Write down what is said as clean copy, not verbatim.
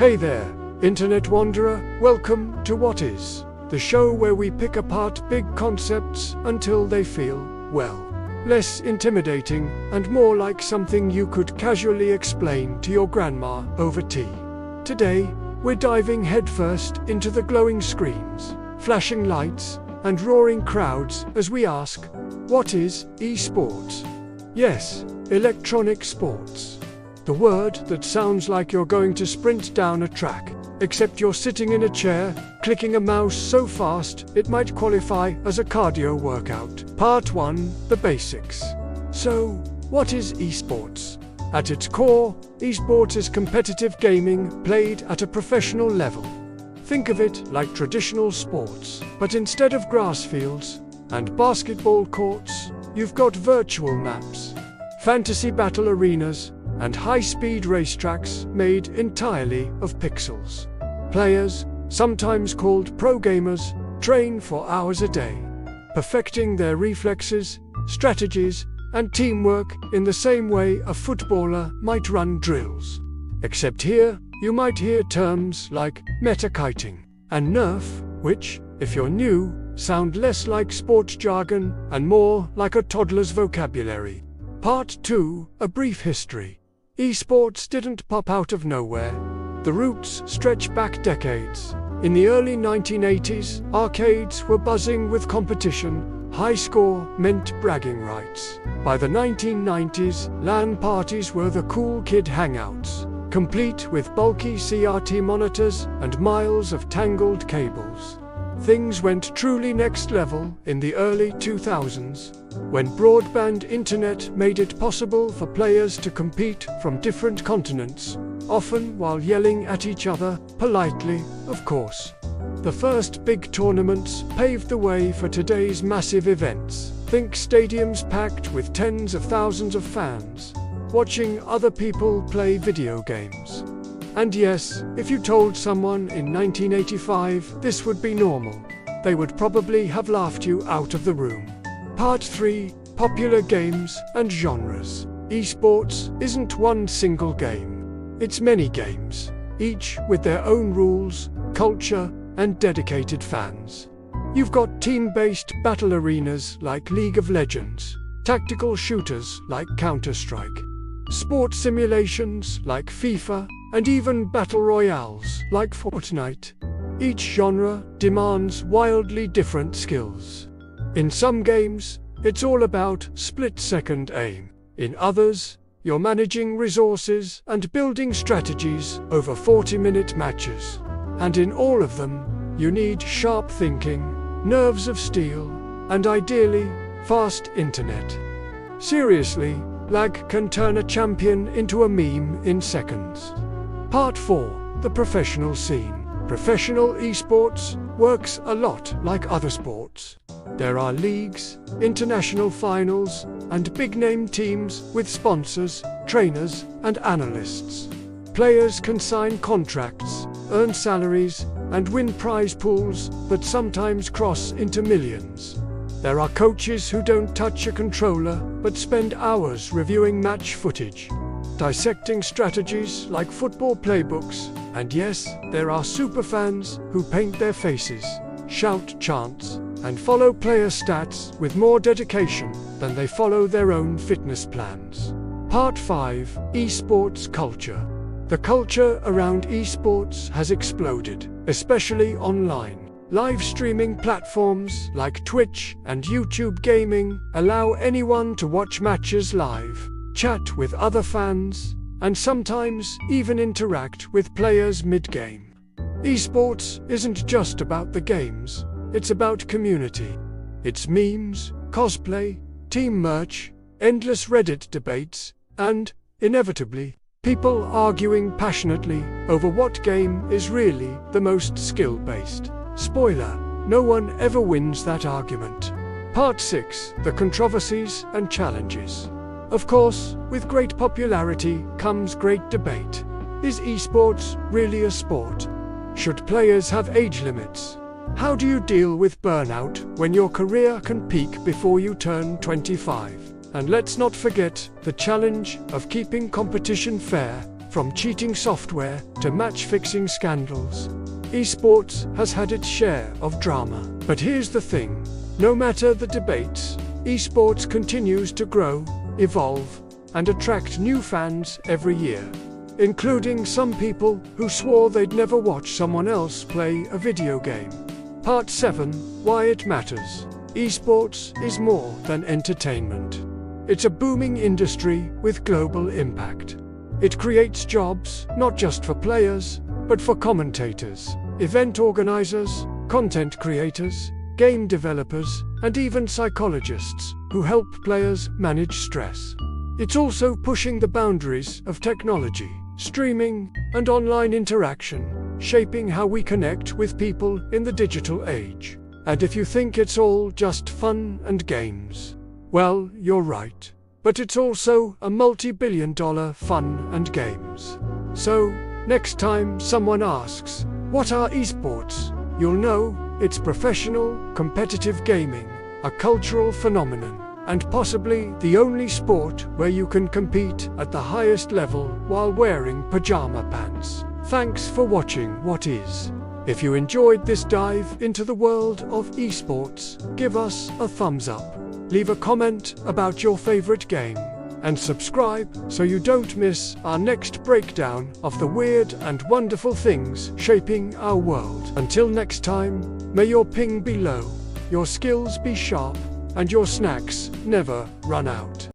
Hey there, Internet Wanderer, welcome to What Is, the show where we pick apart big concepts until they feel, well, less intimidating and more like something you could casually explain to your grandma over tea. Today, we're diving headfirst into the glowing screens, flashing lights, and roaring crowds as we ask, what is esports? Yes, electronic sports. The word that sounds like you're going to sprint down a track, except you're sitting in a chair, clicking a mouse so fast it might qualify as a cardio workout. Part 1, the basics. So, what is esports? At its core, esports is competitive gaming played at a professional level. Think of it like traditional sports, but instead of grass fields and basketball courts, you've got virtual maps, fantasy battle arenas, and high-speed racetracks made entirely of pixels. Players, sometimes called pro gamers, train for hours a day, perfecting their reflexes, strategies, and teamwork in the same way a footballer might run drills. Except here, you might hear terms like meta-kiting and nerf, which, if you're new, sound less like sports jargon and more like a toddler's vocabulary. Part 2, a brief history. Esports didn't pop out of nowhere. The roots stretch back decades. In the early 1980s, arcades were buzzing with competition. High score meant bragging rights. By the 1990s, LAN parties were the cool kid hangouts, complete with bulky CRT monitors and miles of tangled cables. Things went truly next level in the early 2000s, when broadband internet made it possible for players to compete from different continents, often while yelling at each other, politely, of course. The first big tournaments paved the way for today's massive events. Think stadiums packed with tens of thousands of fans, watching other people play video games. And yes, if you told someone in 1985 this would be normal, they would probably have laughed you out of the room. Part 3, popular games and genres. Esports isn't one single game. It's many games, each with their own rules, culture, and dedicated fans. You've got team-based battle arenas like League of Legends, tactical shooters like Counter-Strike, sports simulations like FIFA, and even battle royales like Fortnite. Each genre demands wildly different skills. In some games, it's all about split-second aim. In others, you're managing resources and building strategies over 40-minute matches. And in all of them, you need sharp thinking, nerves of steel, and ideally, fast internet. Seriously, lag can turn a champion into a meme in seconds. Part 4, the professional scene. Professional esports works a lot like other sports. There are leagues, international finals, and big-name teams with sponsors, trainers, and analysts. Players can sign contracts, earn salaries, and win prize pools that sometimes cross into millions. There are coaches who don't touch a controller but spend hours reviewing match footage, dissecting strategies like football playbooks, and yes, there are superfans who paint their faces, shout chants, and follow player stats with more dedication than they follow their own fitness plans. Part 5, Esports culture. The culture around esports has exploded, especially online. Live streaming platforms like Twitch and YouTube Gaming allow anyone to watch matches live, chat with other fans, and sometimes even interact with players mid-game. Esports isn't just about the games, it's about community. It's memes, cosplay, team merch, endless Reddit debates, and, inevitably, people arguing passionately over what game is really the most skill-based. Spoiler, no one ever wins that argument. Part 6, the controversies and challenges. Of course, with great popularity comes great debate. Is esports really a sport? Should players have age limits? How do you deal with burnout when your career can peak before you turn 25? And let's not forget the challenge of keeping competition fair from cheating software to match-fixing scandals. Esports has had its share of drama. But here's the thing, no matter the debates, esports continues to grow, evolve, and attract new fans every year, including some people who swore they'd never watch someone else play a video game. Part 7, Why It Matters. Esports is more than entertainment. It's a booming industry with global impact. It creates jobs, not just for players, but for commentators, event organizers, content creators, game developers, and even psychologists who help players manage stress. It's also pushing the boundaries of technology, streaming, and online interaction, shaping how we connect with people in the digital age. And if you think it's all just fun and games, well, you're right. But it's also a multi-billion-dollar fun and games. So, next time someone asks, what are esports? You'll know it's professional, competitive gaming, a cultural phenomenon, and possibly the only sport where you can compete at the highest level while wearing pajama pants. Thanks for watching What Is. If you enjoyed this dive into the world of esports, give us a thumbs up. Leave a comment about your favorite game, and subscribe so you don't miss our next breakdown of the weird and wonderful things shaping our world. Until next time, may your ping be low, your skills be sharp, and your snacks never run out.